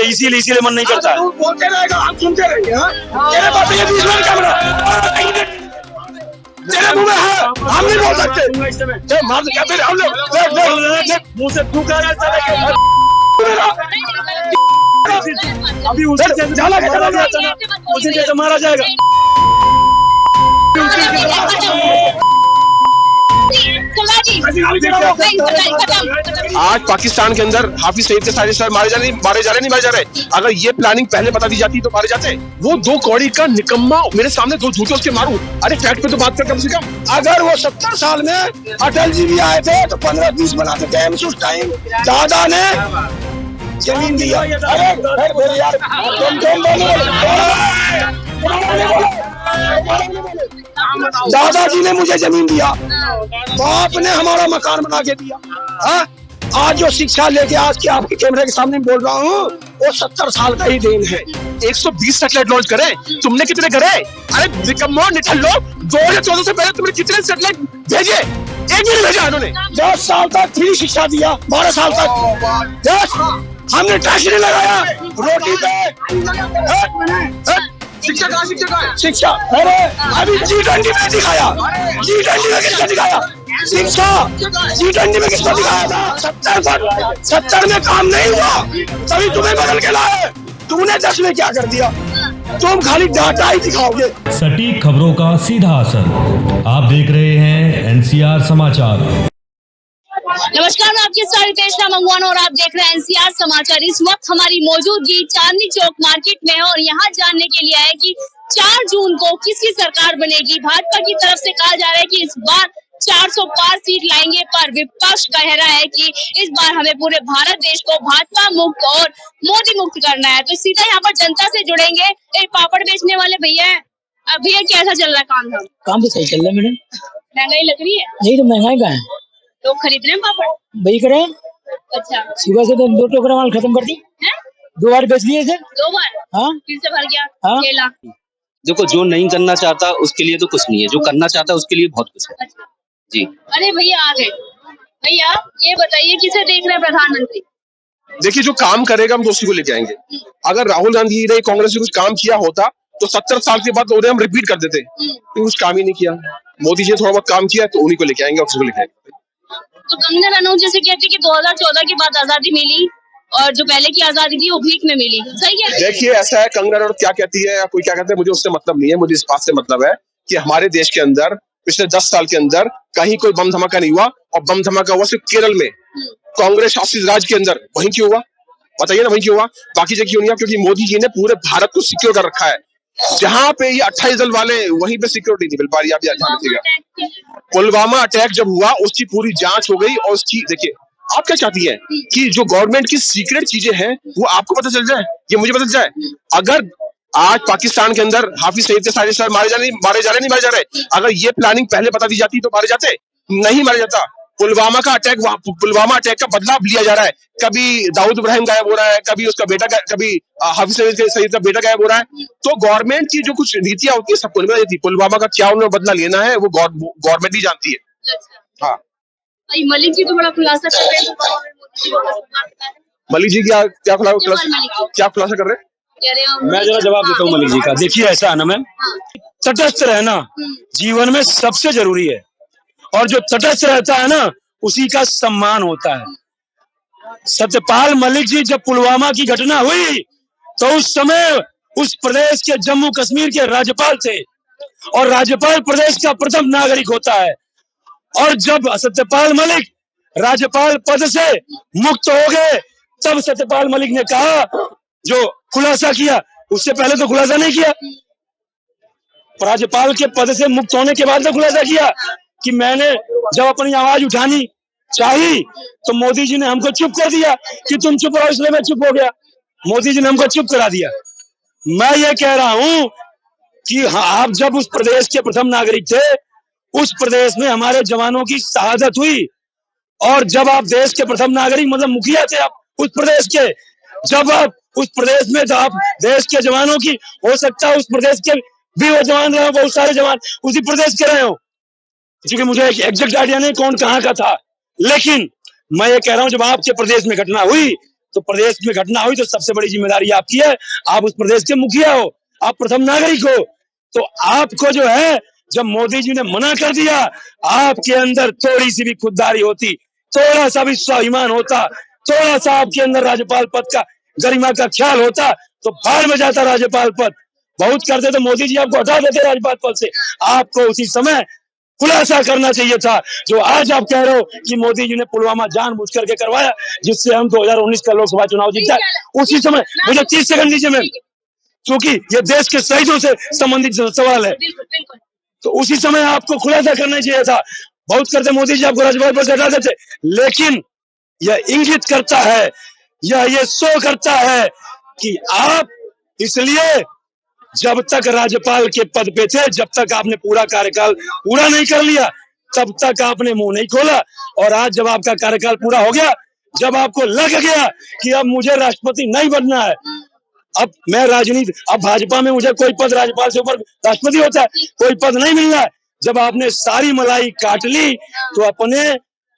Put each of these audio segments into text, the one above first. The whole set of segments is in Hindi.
इसीलिए इसीलिए मन नहीं करता। बोलते रहेगा, हम सुनते रहेंगे। तेरे पास ये विजुअल कैमरा तेरे मुंह में है, हम नहीं बोल सकते। हम लोग मुंह से तू कह रहा है अभी उसे चला गया उसे जैसे मारा जाएगा। आज पाकिस्तान के अंदर हाफिज सईद के सारे सर मारे जा रहे। अगर ये प्लानिंग पहले बता दी जाती तो मारे जाते। वो 2 कौड़ी का निकम्मा मेरे सामने 2 झूठे उसके मारू। अरे फैक्ट पे तो बात कर कम से कम। अगर वो 70 साल में अटल जी भी आए थे तो 15-20 बनाते थे। उस टाइम दादा ने जमीन दिया। अरे यार दादाजी ने मुझे जमीन दिया, बाप ने हमारा मकान बना के दिया। हाँ? आज जो शिक्षा लेके आज के आपके कैमरे के सामने बोल रहा हूँ वो 70 साल का ही देन है। 120 सैटेलाइट लॉन्च करे, तुमने कितने करे? अरे निकम्मो निठल्लो, 2014 से पहले तुमने कितने सैटेलाइट भेजे? एक भी नहीं भेजा इन्होंने। 10 साल तक फ्री शिक्षा दिया, 12 साल तक 10 हमने टैक्स नहीं लगाया रोटी पे। शिक्षा अरे अभी G20 में दिखाया, G20 में किसको दिखाया? शिक्षा G20 में किसको दिखाया था? 70 में काम नहीं हुआ, तभी तुम्हें बदल के लाए। तुमने 10 में क्या कर दिया? तुम खाली डाटा ही दिखाओगे। सटीक खबरों का सीधा असर। आप देख रहे हैं NCR समाचार। नमस्कार, मैं आपके साथ रितेशना मंगवाना और आप देख रहे हैं NCR समाचार। इस वक्त हमारी मौजूदगी चांदनी चौक मार्केट में है और यहाँ जानने के लिए है कि 4 जून को किसकी सरकार बनेगी। भाजपा की तरफ से कहा जा रहा है कि इस बार 400 पार सीट लाएंगे, पर विपक्ष कह रहा है कि इस बार हमें पूरे भारत देश को भाजपा मुक्त और मोदी मुक्त करना है। तो सीधा यहाँ पर जनता से जुड़ेंगे। एक पापड़ बेचने वाले भैया, भैया कैसा चल रहा है काम धाम? काम तो सही चल रहा है मैडम। महंगाई लग रही है? नहीं तो महंगाई कहाँ है, लोग खरीद रहे हैं पापड़? वही करे। अच्छा, सुबह से तो 2 टोकरा माल खत्म कर दी, 2 बार बेच लिए थे। 2 बार? हाँ, फिर से भर गया। हाँ? 6 लाख। देखो, जो नहीं करना चाहता उसके लिए तो कुछ नहीं है, जो करना चाहता है उसके लिए बहुत कुछ है। अच्छा। जी अरे भैया आ गए। भैया ये बताइए किसे देख रहे हैं प्रधानमंत्री? देखिए, जो काम करेगा हम उसी को लेके आएंगे। अगर राहुल गांधी ने कांग्रेस ने कुछ काम किया होता तो 70 साल के बाद उन्हें हम रिपीट कर देते, लेकिन कुछ काम ही नहीं किया। मोदी जी ने थोड़ा बहुत काम किया तो उन्हीं को लेके आएंगे और उसी को लेके आएंगे। तो कंगना रनौत जैसे कहती कि 2014 के बाद आजादी मिली और जो पहले की आजादी थी वो भीख में मिली, सही है? देखिए, ऐसा है, कंगना रनौत क्या कहती है या कोई क्या कहता है, मुझे उससे मतलब नहीं है। मुझे इस बात से मतलब है कि हमारे देश के अंदर पिछले 10 साल के अंदर कहीं कोई बम धमाका नहीं हुआ, और बम धमाका हुआ सिर्फ केरल में, कांग्रेस शासित राज्य के अंदर। वहीं क्यों हुआ बताइए ना, वहीं क्यों हुआ? बाकी जगह क्यों नहीं हुआ? क्योंकि मोदी जी ने पूरे भारत को सिक्योर कर रखा है। जहां पे ये 28 दल वाले, वहीं पे सिक्योरिटी नहीं मिल पा रही। आप ध्यान रखिएगा, पुलवामा अटैक जब हुआ उसकी पूरी जांच हो गई, और उसकी देखिए आप क्या चाहती है कि जो गवर्नमेंट की सीक्रेट चीजें हैं वो आपको पता चल जाए, ये मुझे पता चल जाए। अगर आज पाकिस्तान के अंदर हाफिज सईद के सारे सर मारे जा रहे, अगर ये प्लानिंग पहले बता दी जाती तो मारे जाते, नहीं मारे जाता। पुलवामा का अटैक का बदलाव लिया जा रहा है। कभी दाऊद इब्राहिम गायब हो रहा है, कभी उसका बेटा, कभी हाफिज सईद का बेटा गायब हो रहा है। तो गवर्नमेंट की जो कुछ नीतियां होती है सबको नहीं पता। पुलवामा का क्या उन्हें बदला लेना है वो गवर्नमेंट ही जानती है। हाँ, मलिक जी तो बड़ा खुलासा कर रहे हैं। मलिक जी क्या खुलासा कर रहे हैं? मैं जरा जवाब देता हूँ मलिक जी का। देखिए, ऐसा है ना मैम, तटस्थ रहना जीवन में सबसे जरूरी है, और जो तटस्थ रहता है ना उसी का सम्मान होता है। सत्यपाल मलिक जी जब पुलवामा की घटना हुई तो उस समय उस प्रदेश के जम्मू कश्मीर के राज्यपाल थे, और राज्यपाल प्रदेश का प्रथम नागरिक होता है। और जब सत्यपाल मलिक राज्यपाल पद से मुक्त हो गए तब सत्यपाल मलिक ने कहा, जो खुलासा किया, उससे पहले तो खुलासा नहीं किया, राज्यपाल के पद से मुक्त होने के बाद तो खुलासा किया कि मैंने जब अपनी आवाज उठानी चाहिए तो मोदी जी ने हमको चुप कर दिया कि तुम चुप रहो, इसलिए मैं चुप हो गया। मोदी जी ने हमको चुप करा दिया। मैं ये कह रहा हूं कि हाँ, आप जब उस प्रदेश के प्रथम नागरिक थे, उस प्रदेश में हमारे जवानों की शहादत हुई, और जब आप देश के प्रथम नागरिक मतलब मुखिया थे आप उस प्रदेश के, जब आप उस प्रदेश में तो आप देश के जवानों की, हो सकता है उस प्रदेश के भी वो जवान रहे, बहुत सारे जवान उसी प्रदेश के रहे हो, क्योंकि मुझे एग्जैक्ट आइडिया नहीं कौन कहाँ का था। लेकिन मैं ये कह रहा हूं, जब आपके प्रदेश में घटना हुई तो प्रदेश में घटना हुई तो सबसे बड़ी जिम्मेदारी आपकी है। आप उस प्रदेश के मुखिया हो, आप प्रथम नागरिक हो, तो आपको जो है जब मोदी जी ने मना कर दिया, आपके अंदर थोड़ी सी भी खुददारी होती, थोड़ा सा भी स्वाभिमान होता, थोड़ा सा आपके अंदर राज्यपाल पद का गरिमा का ख्याल होता, तो भाड़ में जाता राज्यपाल पद। बहुत करते तो मोदी जी आपको हटा देते राज्यपाल पद से। आपको उसी समय खुलासा करना चाहिए था, जो आज आप कह रहे हो कि मोदी जी ने पुलवामा जानबूझ करके करवाया, जिससे हम 2019 का लोकसभा चुनाव जीता। उसी समय मुझे 30 सेकंड दीजिए मैम, क्योंकि ये देश के शहीदों से संबंधित सवाल है, तो उसी समय आपको खुलासा करना चाहिए था। बहुत करते मोदी जी आपको राज्यपाल पद से हटा देते, लेकिन यह इंगित करता है, ये शो करता है कि आप इसलिए जब तक राज्यपाल के पद पे थे, जब तक आपने पूरा कार्यकाल पूरा नहीं कर लिया, तब तक आपने मुंह नहीं खोला। और आज जब आपका कार्यकाल पूरा हो गया, जब आपको लग गया कि अब मुझे राष्ट्रपति नहीं बनना है, अब मैं राजनीति, अब भाजपा में मुझे कोई पद राज्यपाल से ऊपर राष्ट्रपति होता है, कोई पद नहीं मिल रहा है। जब आपने सारी मलाई काट ली, तो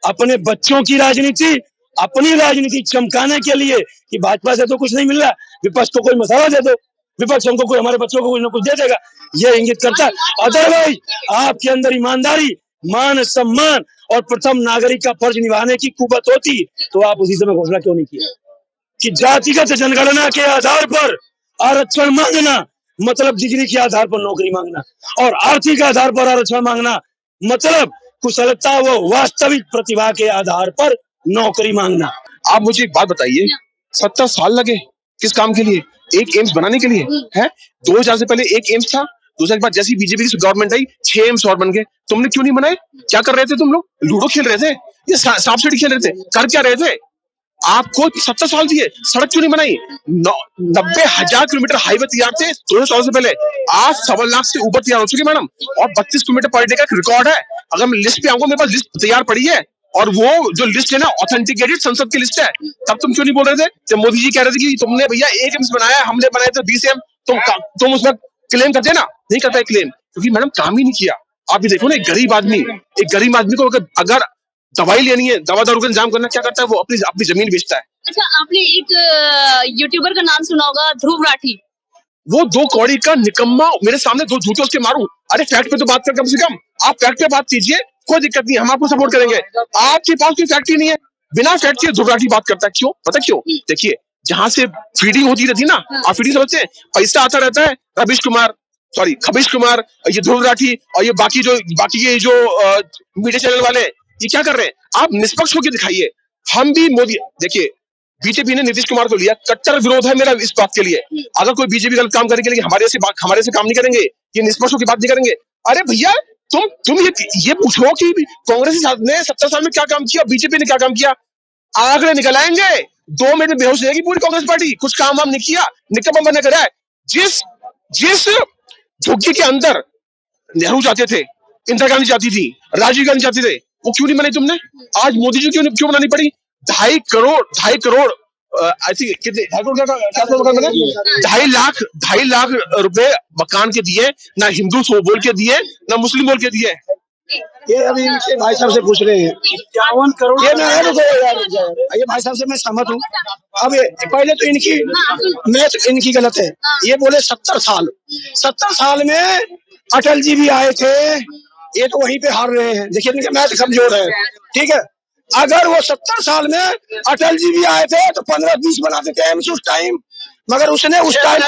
अपने बच्चों की राजनीति, अपनी राजनीति चमकाने के लिए कि भाजपा से तो कुछ नहीं मिल रहा, विपक्ष को कोई मसाला दे दो, विपक्ष हमको कोई, हमारे बच्चों को कुछ न कुछ दे देगा, ये इंगित करता है। अदरवाइज आपके अंदर ईमानदारी, मान सम्मान और प्रथम नागरिक का फर्ज निभाने की कुवत होती, तो आप उसी समय घोषणा क्यों नहीं किया कि जातिगत जनगणना के आधार पर आरक्षण मांगना मतलब डिग्री के आधार पर नौकरी मांगना, और आर्थिक आधार पर आरक्षण मांगना मतलब कुशलता व वास्तविक प्रतिभा के आधार पर नौकरी मांगना। आप मुझे एक बात बताइए, 70 साल लगे किस काम के लिए? एक एम्स बनाने के लिए है। 2000 से पहले एक एम्स था, 2000 के बाद जैसी बीजेपी की गवर्नमेंट आई 6 एम्स और बन गए। तुमने क्यों नहीं बनाए? क्या कर रहे थे तुम लोग? लूडो खेल रहे थे या सांप सीढ़ी खेल रहे थे? कर क्या रहे थे? आपको 70 साल दिए, सड़क क्यों नहीं बनाई? 90,000 किलोमीटर हाईवे तैयार थे 200 साल से पहले, आज 1.25 लाख से ऊपर तैयार हो चुके मैडम, और 32 किलोमीटर पर डे का रिकॉर्ड है। अगर मैं लिस्ट पे आऊंगा, मेरे पास लिस्ट तैयार पड़ी है, और वो जो लिस्ट है ना ऑथेंटिकेटेड संसद की लिस्ट है। तब तुम क्यों नहीं बोल रहे थे जब मोदी जी कह रहे थे कि तुमने भैया एक एम्स बनाया, हमने बनाए थे 20 एम, तुम उसमें क्लेम करते ना? नहीं करता है क्लेम, क्योंकि मैडम काम ही नहीं किया। आप ये देखो ना, एक गरीब आदमी को अगर दवाई लेनी है, दवा दारू का इंतजाम करना, क्या करता है वो? अपनी जमीन बेचता है। अच्छा, आपने एक यूट्यूबर का नाम सुना होगा, ध्रुव राठी। वो 2 कौड़ी का निकम्मा, मेरे सामने 2 झूठे उसके मारूं। अरे फैक्ट पे तो बात कर, कम से कम आप फैक्ट पे बात कीजिए, कोई दिक्कत नहीं, हम आपको सपोर्ट करेंगे। आपके पास कोई फैक्ट ही नहीं है, बिना फैक्ट के ध्रुव राठी बात करता है। क्यों? पता क्यों? देखिए, जहां से फीडिंग होती रहती ना, आप फीडिंग समझते हैं, पैसा आता रहता है। खबीश कुमार, ये ध्रुव राठी और ये बाकी के जो मीडिया चैनल वाले, ये क्या कर रहे हैं? आप निष्पक्ष होकर दिखाइए। हम भी मोदी, देखिए बीजेपी ने नीतीश कुमार को लिया, कट्टर विरोध है मेरा इस बात के लिए। अगर कोई बीजेपी गलत काम करेंगे, लेकिन हमारे से काम नहीं करेंगे, ये निष्पक्ष होकर बात नहीं करेंगे। अरे भैया, तुम ये पूछो कि कांग्रेस ने 70 साल में क्या काम किया, बीजेपी ने क्या काम किया? आंकड़े निकल आएंगे, 2 मिनट में बेहोश हो जाएगी पूरी कांग्रेस पार्टी। कुछ काम वाम नहीं किया, निकम्मा बना करा है। जिस झुग्गी के अंदर नेहरू जाते थे, इंदिरा गांधी जाती थी, राजीव गांधी जाते थे, वो क्यों नहीं बनाई तुमने? आज मोदी जी क्यों बनानी पड़ी? 2.5 करोड़ आई थिंक कितने 2.5 लाख रुपए मकान के दिए, ना हिंदू बोल के दिए, ना मुस्लिम बोल के दिए। ये अभी इनके भाई साहब से पूछ रहे हैं 51 करोड़। ये भाई साहब से मैं सहमत हूँ। अब पहले तो इनकी गलत है। ये बोले 70 साल में अटल जी भी आए थे, ये तो वहीं पे हार रहे हैं। देखिए इनके मैथ कमजोर है, ठीक है। अगर वो 70 साल में अटल जी भी आए थे तो 15-20 बनाते थे एम्स उस टाइम, मगर उसने उस टाइम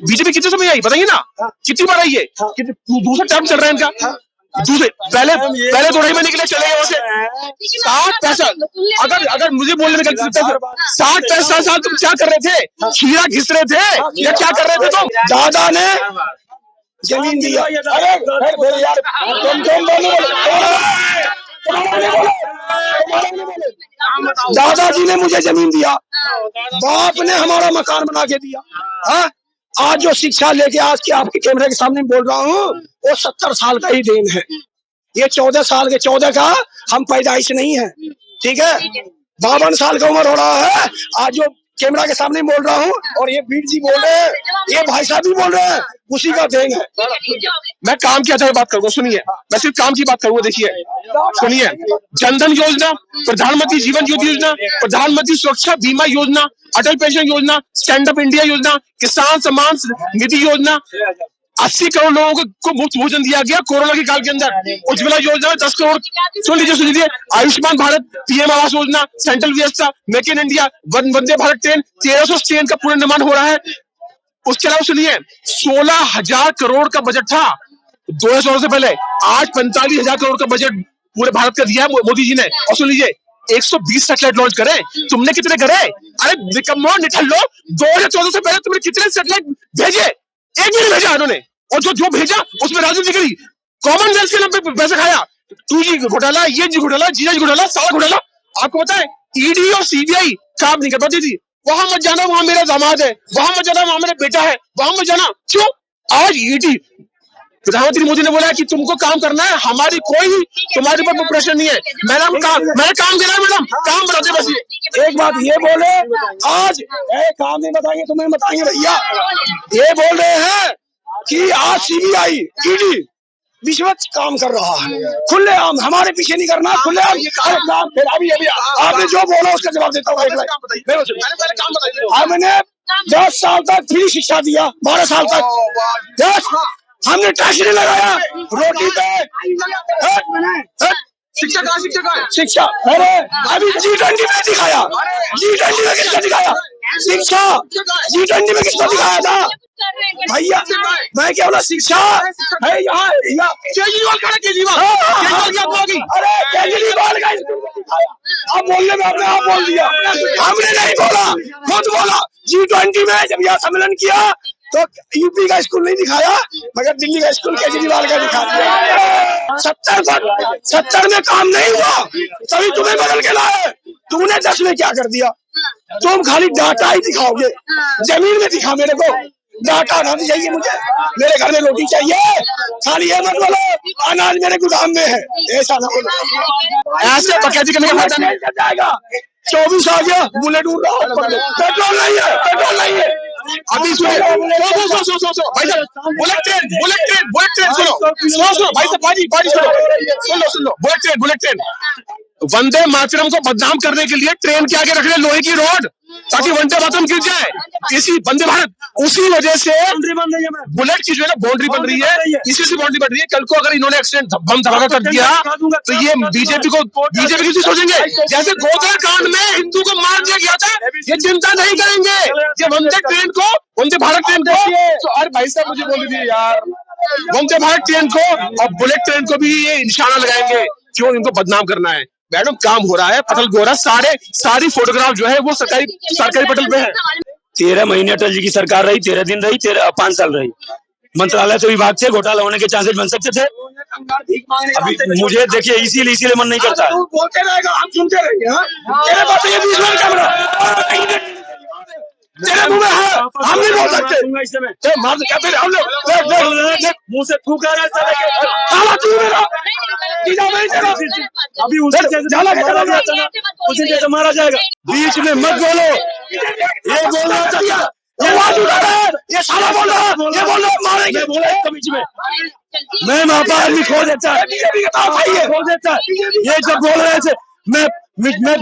बीजेपी कितने समय आई बताइए ना? कितनी बार आई है? दूसरा टर्म चल रहा है इनका। पहले 2.5 महीने के लिए चले गए वैसे 60 पैसा। अगर मुझे बोलने में 60 पैसा तुम क्या कर रहे थे? खीरा घिस रहे थे या क्या कर रहे थे तुम? दादा ने जमीन दिया। अरे यार, दादाजी ने मुझे जमीन दिया, बाप ने हमारा मकान बना के दिया। हाँ, आज जो शिक्षा लेके आज के आपके कैमरे के सामने बोल रहा हूँ, वो 70 साल का ही देन है। ये 14 साल के 14 का हम पैदाइश नहीं है, ठीक है। 52 साल का उम्र हो रहा है। आज जो कैमरा के सामने बोल रहा हूँ, और ये वीर जी बोल रहे हैं, ये भाई साहब भी बोल रहे हैं, उसी का देन है। मैं काम की आधार बात करूंगा, सुनिए, मैं सिर्फ काम की बात करूंगा। देखिए सुनिए, जनधन योजना, प्रधानमंत्री जीवन ज्योति योजना, प्रधानमंत्री सुरक्षा बीमा योजना, अटल पेंशन योजना, स्टैंड अप इंडिया योजना, किसान सम्मान निधि योजना, 80 करोड़ लोगों को मुफ्त भोजन दिया गया कोरोना के काल के अंदर। उज्ज्वला योजना में 10 करोड़, सुन लीजिए, आयुष्मान भारत, पीएम आवास योजना, सेंट्रल व्यवस्था, make in India, Vande Bharat train, 1300 train का पूर्ण निर्माण हो रहा है। उसके अलावा सुनिए, 16,000 करोड़ का बजट था 2016 से पहले, आज 45,000 करोड़ का बजट पूरे भारत का दिया है मोदी जी ने। और सुन लीजिए, 120 सैटेलाइट लॉन्च करे, तुमने कितने करे? अरे निकम्मो निठल्लो, 2014 से पहले तुमने कितने सैटेलाइट भेजे? एक भी नहीं भेजा उन्होंने, और जो भेजा उसमें राजनीति करी, कॉमनवेल्थ के नाम पे पैसे खाया, 2G घोटाला, ये जी घोटाला, जीएस घोटाला, सारा घोटाला। आपको पता है ईडी और सीबीआई काम नहीं कर पाती थी। वहां मत जाना, वहां मेरा दामाद है, वहां मत जाना, वहां मेरा बेटा है, वहां मत जाना। क्यों? आज ईडी, प्रधानमंत्री मोदी ने बोला है कि तुमको काम करना है, हमारी कोई तुम्हारे ऊपर प्रेशर नहीं है। मैंने काम देना है मैडम, काम बनाते बस। एक बात ये बोले, आज काम नहीं बताएंगे, तुम्हें बताएंगे भैया। ये बोल रहे हैं कि आज सीबीआई, ईडी विश्वत काम कर रहा है, खुलेआम, हमारे पीछे नहीं करना, खुलेआम काम। फिर अभी आपने जो बोला उसका जवाब देता हूँ। हमने 10 साल तक फ्री शिक्षा दिया, 12 साल तक हमने टैक्स नहीं लगाया रोटी पे। शिक्षा, अरे अभी G20 में दिखाया, G20 में किसको दिखाया? शिक्षा G20 में किसको दिखाया था भैया? मैं क्या बोला, शिक्षा है यहाँ केजरीवाल का, अरे केजरीवाल का स्कूल में दिखाया। आप बोलने में आपने आप बोल दिया, हमने नहीं बोला, खुद बोला। G20 में जब यह सम्मेलन किया तो यूपी का स्कूल नहीं दिखाया, मगर दिल्ली का स्कूल केजरीवाल का दिखा दिया। 70 में काम नहीं हुआ, तभी तुम्हें बदल के लाए। तुमने 10 में क्या कर दिया? तुम खाली डाटा ही दिखाओगे, जमीन में दिखा मेरे को। डाटा नहीं चाहिए मुझे, मेरे घर में रोटी चाहिए। खाली ये मत बोलो अनाज मेरे गोदाम में है, ऐसा ना बोलो। ऐसे बकैती करने का फायदा नहीं जाएगा। 24 आ गया, बुलेट उड़ रहा है, पेट्रोल नहीं है, पेट्रोल नहीं है। अभी सुनिए, भाई साहब, बुलेट ट्रेन सुनो भाई साहब, बाजी सुन लो, बुलेट ट्रेन वंदे मातरम को बदनाम करने के लिए ट्रेन के आगे रख रहे लोहे की रॉड, ताकि वंदे मातरम गिर जाए। इसी वंदे भारत, उसी वजह से बुलेट की जो है ना बाउंड्री बन रही है, इसी से बाउंड्री बन रही है। कल को अगर इन्होंने एक्सीडेंट बम धमाका कर दिया तो ये बीजेपी की सोचेंगे। जैसे गोदर कांड में हिंदू को मार दिया गया था, ये चिंता नहीं करेंगे। ये वंदे भारत ट्रेन को, अरे भाई साहब मुझे बोल दीजिए यार, वंदे भारत ट्रेन को और बुलेट ट्रेन को भी ये निशाना लगाएंगे, क्यों? इनको बदनाम करना है। मैडम काम हो रहा है, पटल गोरा, सारी फोटोग्राफ जो है वो सरकारी पटल पे है। 13 महीने अटल जी की सरकार रही, 13 दिन रही, 5 साल रही। मंत्रालय से विभाग थे, घोटाला होने के चांसेस बन सकते थे। अभी मुझे देखिए, इसीलिए मन नहीं करता। बोलते रहेगा, हम सुनते रहेंगे। तेरे मुंह में है, हम नहीं बोल सकते। मुंह से थूक रहा है, अभी उसी जैसे मारा जाएगा। बीच में मत बोलो, ये बोल रहा था, ये साला बोल रहा, ये बोल रहा, मारेंगे बीच में। मैं वहां पर आदमी खो देता है, खो देता है। ये जब बोल रहे थे, मैं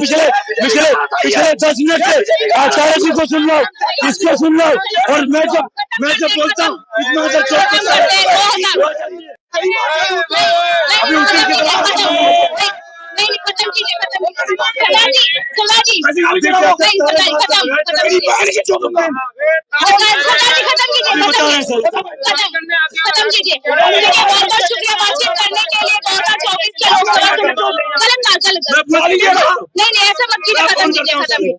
पिछले 10 मिनट से आचार्य जी को सुन रहा हूँ, इसको सुन रहा हूँ, और मैं जब बोलता हूँ अभी उसी की खत्म कीजिए। बहुत बहुत शुक्रिया बातचीत करने के लिए। 2024 के लोकसभा चुनाव नहीं ऐसा मत कीजिए, खत्म कीजिए।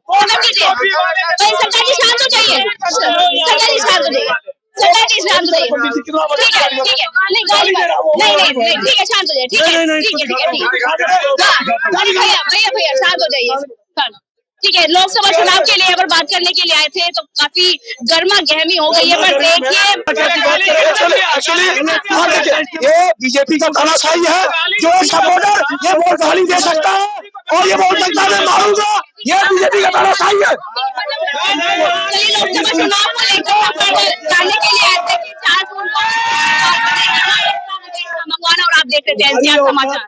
भाई सरकार जी शांत हो जाइए, सरकार जी शांत हो जाइए, सरकार जी शांत हो जाइए। ठीक है नहीं गाली नहीं ठीक है, शांत हो जाइए। ठीक है भैया शांत हो जाइए। ठीक है, लोकसभा चुनाव के लिए अगर बात करने के लिए आए थे तो काफी गर्मा गहमी हो गई है, पर देखिए ये बीजेपी का तानाशाही है। जो सपोर्टर ये वोट गाली दे सकता है और ये बोल सकता है मैं मारूंगा, ये बीजेपी का तानाशाही है। चलिए, लोकसभा चुनाव को लेकर जानने के लिए आए थे कि 4 जून को मंगवाना, और आप देख रहे थे एनसीआर समाचार।